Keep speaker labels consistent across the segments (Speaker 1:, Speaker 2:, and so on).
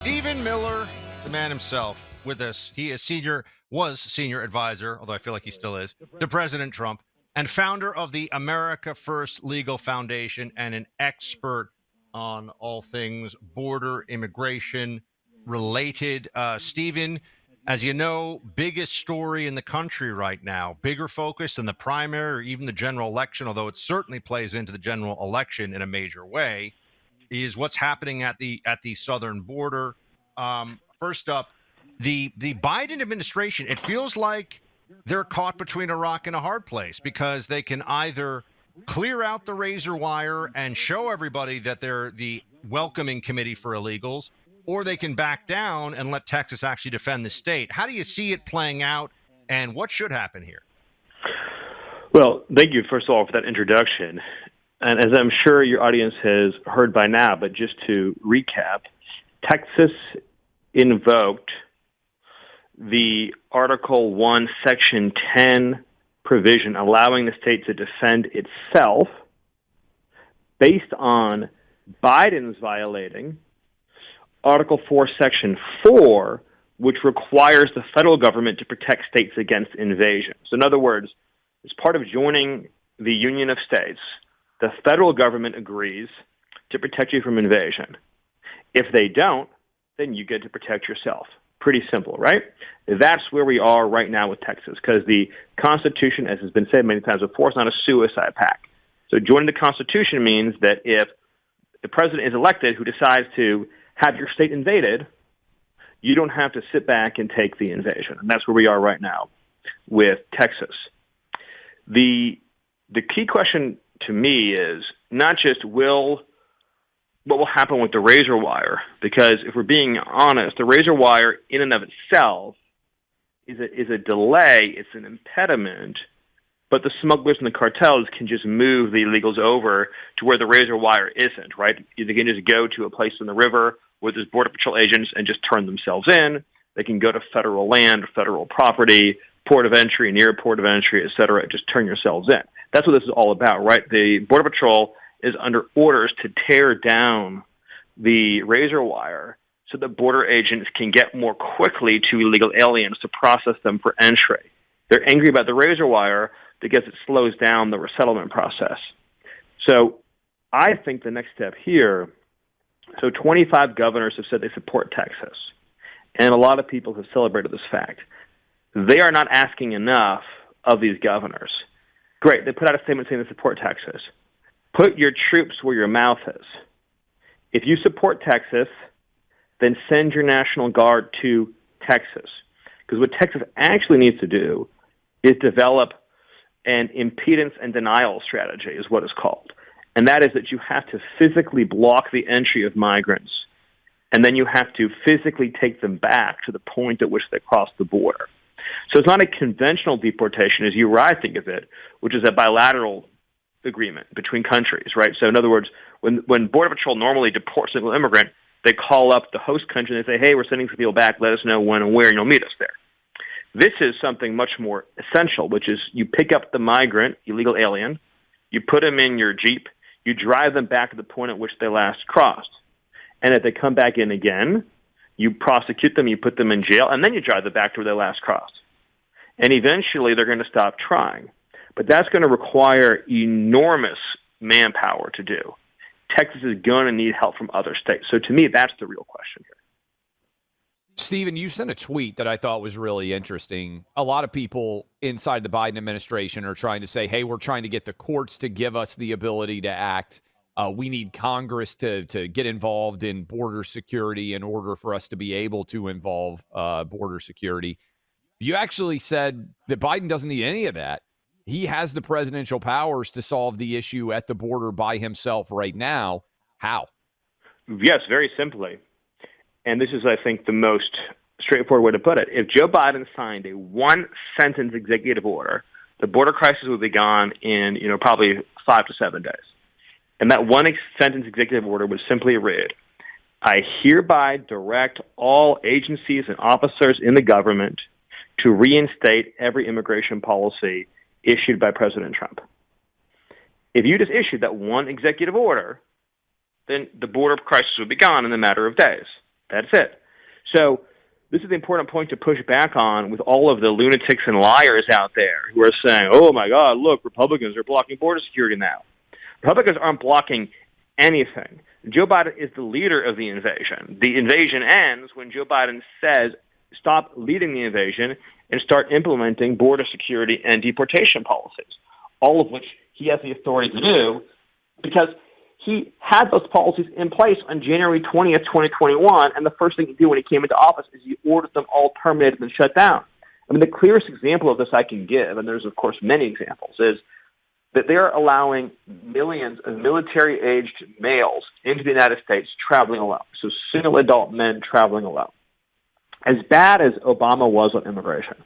Speaker 1: Stephen Miller, the man himself, with us. He was senior advisor, although I feel like he still is, to President Trump, and founder of the America First Legal Foundation, and an expert on all things border immigration related. Stephen, as you know, biggest story in the country right now, bigger focus than the primary or even the general election, although it certainly plays into the general election in a major way, is what's happening at the southern border. First up, the Biden administration. It feels like they're caught between a rock and a hard place because they can either clear out the razor wire and show everybody that they're the welcoming committee for illegals, or they can back down and let Texas actually defend the state. How do you see it playing out, and what should happen here?
Speaker 2: Well, thank you, first of all, for that introduction. And as I'm sure your audience has heard by now, but just to recap, Texas invoked the Article 1, Section 10 provision allowing the state to defend itself based on Biden's violating Article 4, Section 4, which requires the federal government to protect states against invasion. So in other words, as part of joining the Union of States, the federal government agrees to protect you from invasion. If they don't, then you get to protect yourself. Pretty simple, right? That's where we are right now with Texas, because the Constitution, as has been said many times before, is not a suicide pact. So joining the Constitution means that if the president is elected who decides to have your state invaded, you don't have to sit back and take the invasion. And that's where we are right now with Texas. The key question to me is not just what will happen with the razor wire, because if we're being honest, the razor wire in and of itself is a delay, it's an impediment, but the smugglers and the cartels can just move the illegals over to where the razor wire isn't, right? They can just go to a place in the river where there's Border Patrol agents and just turn themselves in. They can go to federal land, federal property, port of entry, near port of entry, et cetera, just turn yourselves in. That's what this is all about, right? The Border Patrol is under orders to tear down the razor wire so that border agents can get more quickly to illegal aliens to process them for entry. They're angry about the razor wire because it slows down the resettlement process. So I think the next step here, so 25 governors have said they support Texas, and a lot of people have celebrated this fact. They are not asking enough of these governors. Great, they put out a statement saying they support Texas. Put your troops where your mouth is. If you support Texas, then send your National Guard to Texas. Because what Texas actually needs to do is develop an impedance and denial strategy, is what it's called. And that is that you have to physically block the entry of migrants, and then you have to physically take them back to the point at which they cross the border. So it's not a conventional deportation, as you or I think of it, which is a bilateral agreement between countries, right? So in other words, when Border Patrol normally deports a single immigrant, they call up the host country and they say, hey, we're sending some people back, let us know when and where, and you'll meet us there. This is something much more essential, which is you pick up the migrant, illegal alien, you put them in your Jeep, you drive them back to the point at which they last crossed. And if they come back in again, you prosecute them, you put them in jail, and then you drive them back to where they last crossed. And eventually they're going to stop trying. But that's going to require enormous manpower to do. Texas is going to need help from other states. So to me, that's the real question here.
Speaker 3: Stephen, you sent a tweet that I thought was really interesting. A lot of people inside the Biden administration are trying to say, hey, we're trying to get the courts to give us the ability to act. We need Congress to get involved in border security in order for us to be able to involve border security. You actually said that Biden doesn't need any of that. He has the presidential powers to solve the issue at the border by himself right now. How?
Speaker 2: Yes, very simply. And this is, I think, the most straightforward way to put it. If Joe Biden signed a one-sentence executive order, the border crisis would be gone in, probably 5 to 7 days. And that one-sentence executive order would simply read, I hereby direct all agencies and officers in the government to reinstate every immigration policy issued by President Trump. If you just issued that one executive order, then the border crisis would be gone in a matter of days. That's it. So this is the important point to push back on with all of the lunatics and liars out there who are saying, oh, my God, look, Republicans are blocking border security now. Republicans aren't blocking anything. Joe Biden is the leader of the invasion. The invasion ends when Joe Biden says, stop leading the invasion and start implementing border security and deportation policies, all of which he has the authority to do because he had those policies in place on January 20th, 2021, and the first thing he did when he came into office is he ordered them all terminated and shut down. I mean, the clearest example of this I can give, and there's, of course, many examples, is that they're allowing millions of military-aged males into the United States traveling alone, so single adult men traveling alone. As bad as Obama was on immigration,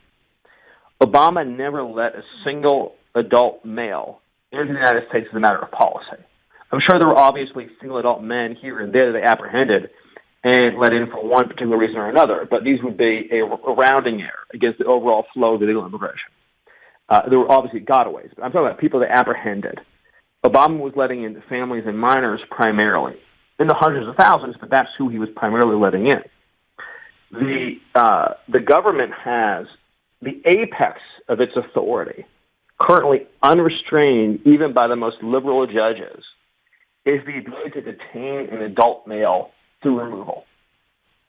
Speaker 2: Obama never let a single adult male into the United States as a matter of policy. I'm sure there were obviously single adult men here and there that they apprehended and let in for one particular reason or another, but these would be a rounding error against the overall flow of illegal immigration. There were obviously gotaways, but I'm talking about people that apprehended. Obama was letting in families and minors primarily, in the hundreds of thousands, but that's who he was primarily letting in. The government has the apex of its authority, currently unrestrained even by the most liberal judges, is the ability to detain an adult male through removal.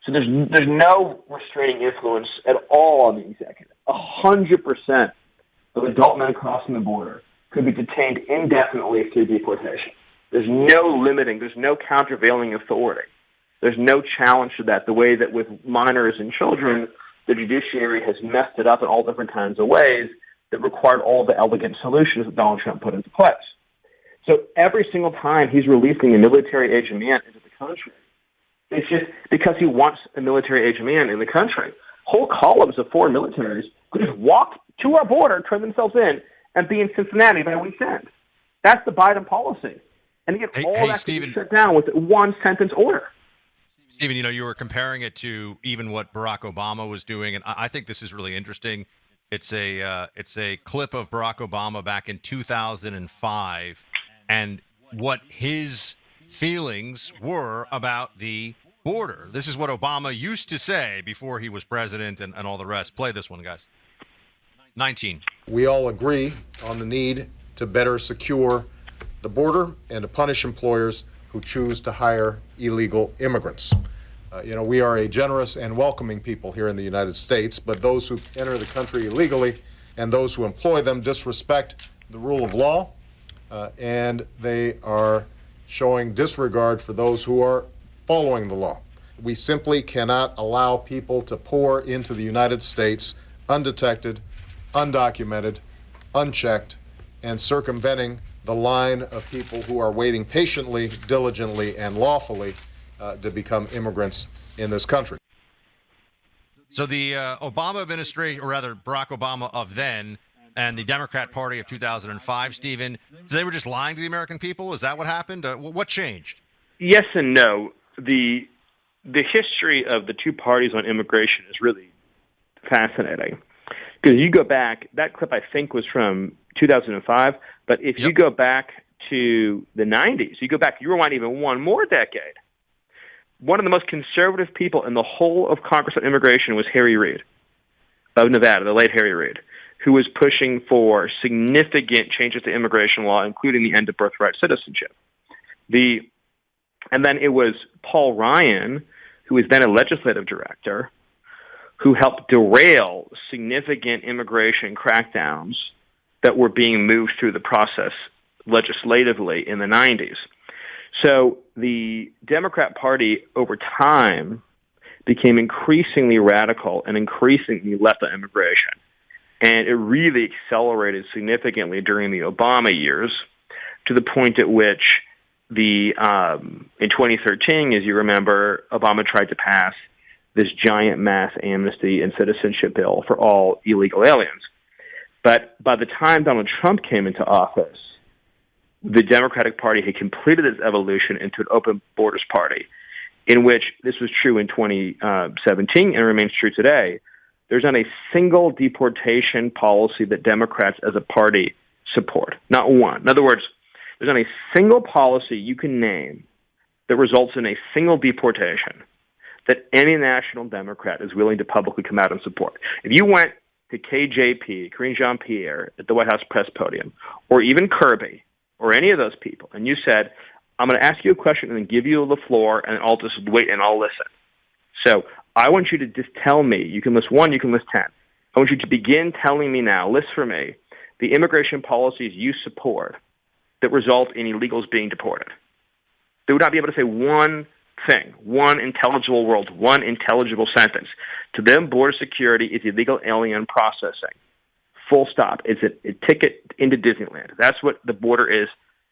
Speaker 2: So there's no restraining influence at all on the executive. 100% of adult men crossing the border could be detained indefinitely through deportation. There's no limiting, there's no countervailing authority. There's no challenge to that, the way that with minors and children, the judiciary has messed it up in all different kinds of ways that required all the elegant solutions that Donald Trump put into place. So every single time he's releasing a military-aged man into the country, it's just because he wants a military-aged man in the country. Whole columns of foreign militaries could just walk to our border, turn themselves in, and be in Cincinnati by weekend. That's the Biden policy. And yet all that can be shut down with a one-sentence order.
Speaker 1: Stephen, you were comparing it to even what Barack Obama was doing, and I think this is really interesting. It's a clip of Barack Obama back in 2005, and what his feelings were about the border. This is what Obama used to say before he was president and all the rest. Play this one, guys. 19.
Speaker 4: We all agree on the need to better secure the border and to punish employers who choose to hire illegal immigrants. We are a generous and welcoming people here in the United States, but those who enter the country illegally and those who employ them disrespect the rule of law, and they are showing disregard for those who are following the law. We simply cannot allow people to pour into the United States undetected, undocumented, unchecked, and circumventing the line of people who are waiting patiently, diligently, and lawfully to become immigrants in this country.
Speaker 1: So the Obama administration, or rather Barack Obama of then, and the Democrat Party of 2005, Stephen, so they were just lying to the American people? Is that what happened? What changed?
Speaker 2: Yes and no. The history of the two parties on immigration is really fascinating. Because you go back, that clip I think was from 2005, but if you go back to the 90s, you rewind even one more decade, one of the most conservative people in the whole of Congress on immigration was Harry Reid of Nevada, the late Harry Reid, who was pushing for significant changes to immigration law, including the end of birthright citizenship. And then it was Paul Ryan, who was then a legislative director, who helped derail significant immigration crackdowns that were being moved through the process legislatively in the 90s. So the Democrat Party over time became increasingly radical and increasingly left on immigration. And it really accelerated significantly during the Obama years to the point at which in 2013, as you remember, Obama tried to pass this giant mass amnesty and citizenship bill for all illegal aliens. But by the time Donald Trump came into office, the Democratic Party had completed its evolution into an open borders party, in which this was true in 2017 and remains true today. There's not a single deportation policy that Democrats as a party support. Not one. In other words, there's not a single policy you can name that results in a single deportation that any national Democrat is willing to publicly come out and support. If you went to KJP, Karine Jean-Pierre, at the White House press podium, or even Kirby, or any of those people, and you said, I'm going to ask you a question and then give you the floor, and I'll just wait and I'll listen. So I want you to just tell me, you can list 1, you can list 10. I want you to begin telling me now, list for me, the immigration policies you support that result in illegals being deported. They would not be able to say one thing, one intelligible word, one intelligible sentence. To them, border security is illegal alien processing. Full stop. It's a ticket into Disneyland. That's what the border is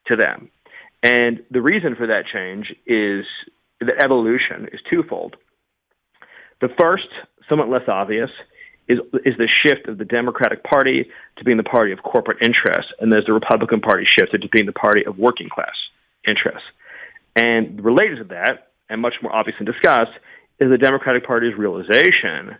Speaker 2: to them. And the reason for that change is that evolution is twofold. The first, somewhat less obvious, is the shift of the Democratic Party to being the party of corporate interests, and as the Republican Party shifted to being the party of working class interests. And related to that, and much more obvious and discussed, is the Democratic Party's realization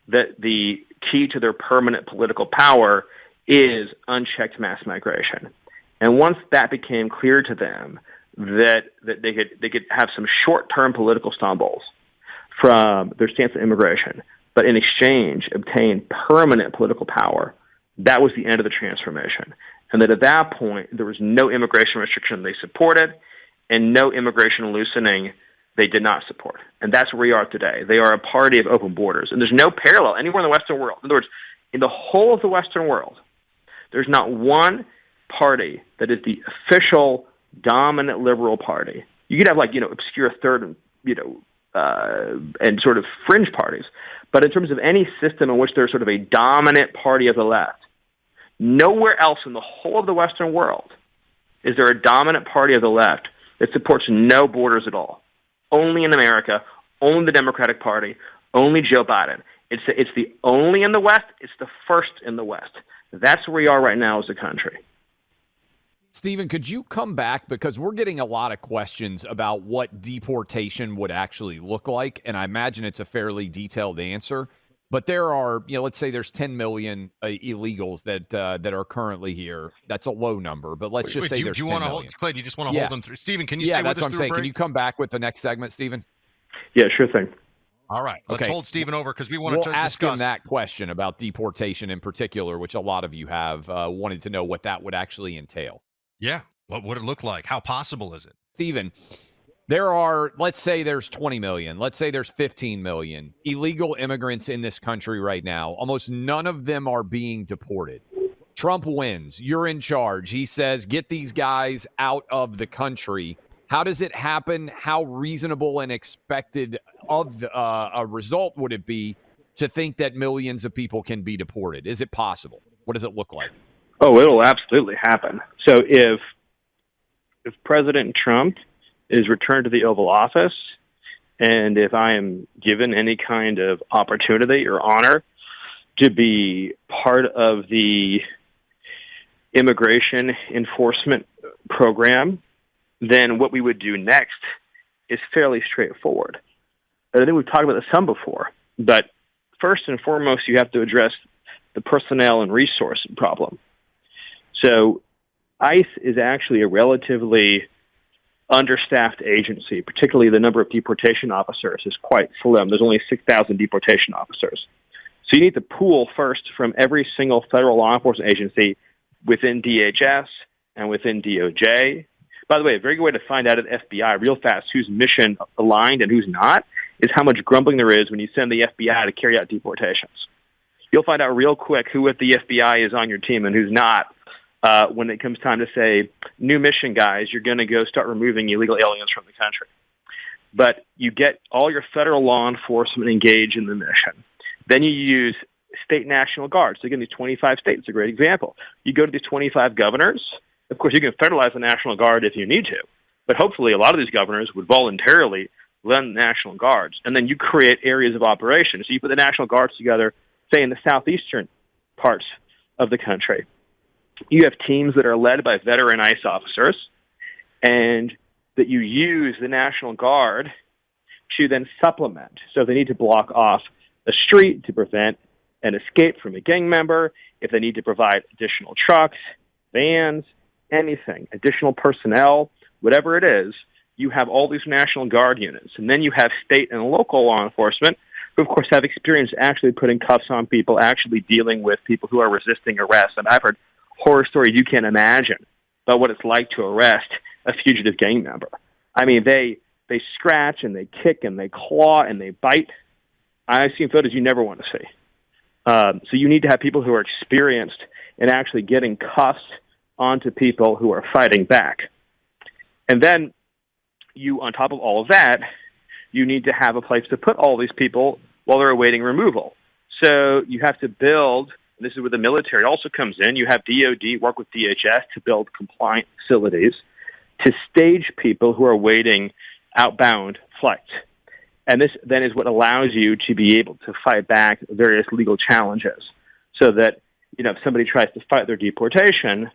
Speaker 2: that the key to their permanent political power is unchecked mass migration. And once that became clear to them, that they could have some short-term political stumbles from their stance on immigration, but in exchange obtain permanent political power, that was the end of the transformation. And that at that point, there was no immigration restriction they supported and no immigration loosening they did not support. And that's where we are today. They are a party of open borders. And there's no parallel anywhere in the Western world. In other words, in the whole of the Western world, there's not one party that is the official dominant liberal party. You could have obscure third, and sort of fringe parties. But in terms of any system in which there's sort of a dominant party of the left, nowhere else in the whole of the Western world is there a dominant party of the left that supports no borders at all. Only in America, only the Democratic Party, only Joe Biden. It's the only in the West. It's the first in the West. That's where we are right now as a country.
Speaker 3: Stephen, could you come back? Because we're getting a lot of questions about what deportation would actually look like, and I imagine it's a fairly detailed answer. But there are, let's say there's 10 million illegals that are currently here. That's a low number, but let's just say there's 10 million.
Speaker 1: Clay, do you just want to hold them through? Stephen, can you stay with us?
Speaker 3: Yeah, that's what I'm saying. Can you come back with the next segment, Stephen?
Speaker 2: Yeah, sure thing.
Speaker 1: All right. Let's hold Stephen over because we want to
Speaker 3: ask
Speaker 1: discuss
Speaker 3: him that question about deportation in particular, which a lot of you have wanted to know what that would actually entail.
Speaker 1: Yeah. What would it look like? How possible is it?
Speaker 3: Stephen, there are, let's say there's 20 million. Let's say there's 15 million illegal immigrants in this country right now. Almost none of them are being deported. Trump wins. You're in charge. He says, get these guys out of the country. How does it happen? How reasonable and expected of a result would it be to think that millions of people can be deported? Is it possible? What does it look like?
Speaker 2: Oh, it'll absolutely happen. So if President Trump is returned to the Oval Office, and if I am given any kind of opportunity or honor to be part of the immigration enforcement program, then what we would do next is fairly straightforward. I think we've talked about this some before, but first and foremost, you have to address the personnel and resource problem. So ICE is actually a relatively understaffed agency, particularly the number of deportation officers is quite slim. There's only 6,000 deportation officers. So you need to pool first from every single federal law enforcement agency within DHS and within DOJ. By the way, a very good way to find out at FBI real fast who's mission aligned and who's not is how much grumbling there is when you send the FBI to carry out deportations. You'll find out real quick who at the FBI is on your team and who's not. When it comes time to say, new mission, guys, you're going to go start removing illegal aliens from the country. But you get all your federal law enforcement engaged in the mission. Then you use state National Guards. So again, these 25 states is a great example. You go to these 25 governors. Of course, you can federalize the National Guard if you need to. But hopefully a lot of these governors would voluntarily lend the National Guards. And then you create areas of operation. So you put the National Guards together, say, in the southeastern parts of the country. You have teams that are led by veteran ICE officers, and that you use the National Guard to then supplement. So if they need to block off a street to prevent an escape from a gang member, if they need to provide additional trucks, vans, anything, additional personnel, whatever it is, you have all these National Guard units, and then you have state and local law enforcement, who, of course, have experience actually putting cuffs on people, actually dealing with people who are resisting arrest. And I've heard horror stories you can't imagine about what it's like to arrest a fugitive gang member. I mean, they scratch and they kick and they claw and they bite. I've seen photos you never want to see. So you need to have people who are experienced in actually getting cuffs onto people who are fighting back. And then you, on top of all of that, you need to have a place to put all these people while they're awaiting removal. So you have to build, and this is where the military also comes in, you have DOD work with DHS to build compliant facilities to stage people who are waiting outbound flights. And this then is what allows you to be able to fight back various legal challenges so that, if somebody tries to fight their deportation,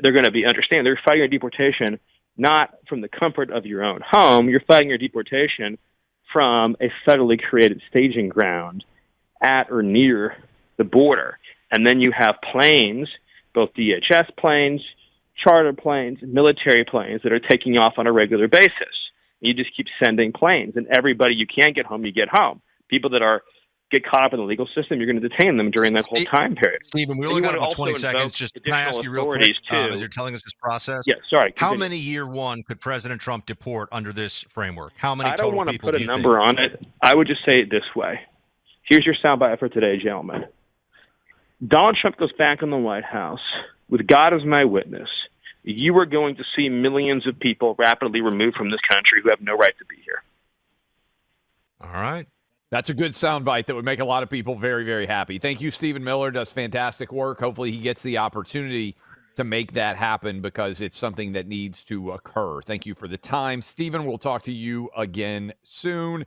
Speaker 2: they're going to understand they're fighting your deportation not from the comfort of your own home. You're fighting your deportation from a federally created staging ground at or near the border. And then you have planes, both DHS planes, charter planes, military planes that are taking off on a regular basis. You just keep sending planes, and everybody you can't get home, you get home. People that get caught up in the legal system, you're going to detain them during that whole time period.
Speaker 1: Stephen, we only got about 20 seconds. Just can I ask you real quick, as you're telling us this process?
Speaker 2: Yeah, sorry.
Speaker 1: How many year one could President Trump deport under this framework? How many total people?
Speaker 2: I don't want to put a number on it. I would just say it this way. Here's your soundbite for today, gentlemen. Donald Trump goes back in the White House with God as my witness. You are going to see millions of people rapidly removed from this country who have no right to be here.
Speaker 1: All right.
Speaker 3: That's a good soundbite that would make a lot of people very, very happy. Thank you, Stephen Miller. Does fantastic work. Hopefully he gets the opportunity to make that happen because it's something that needs to occur. Thank you for the time. Stephen, we'll talk to you again soon.